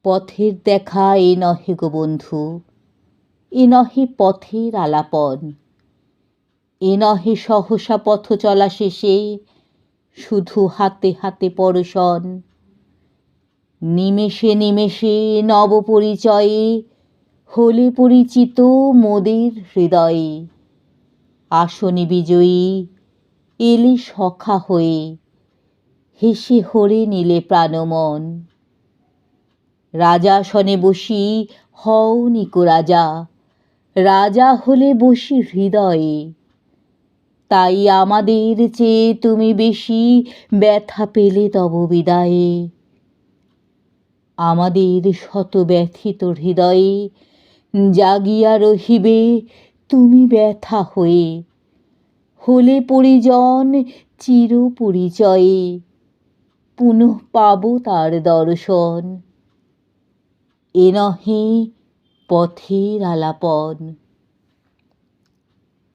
পথের দেখা এ নহে গো বন্ধু, এ নহে পথের আলাপন, এ নহে সহসা পথ চলা শেষে শুধু হাতে হাতে পরশন। নিমেষে নিমেষে নব পরিচয়ে হলে পরিচিত মোদের হৃদয়ে। আসনি বিজয়ী এলে সখা হয়ে, হেসে হরে নিলে প্রাণমন। রাজাসনে বসি হও নিকো রাজা, রাজা হলে বসি হৃদয়ে। তাই আমাদের চেয়ে তুমি বেশি ব্যথা পেলে তব বিদায়ে। আমাদের শত ব্যথিত হৃদয়ে জাগিয়া রহিবে তুমি ব্যথা হয়ে। হলে পরিজন চির পরিচয়ে, পুনঃ পাব তার দর্শন। এ নহে পথের আলাপন।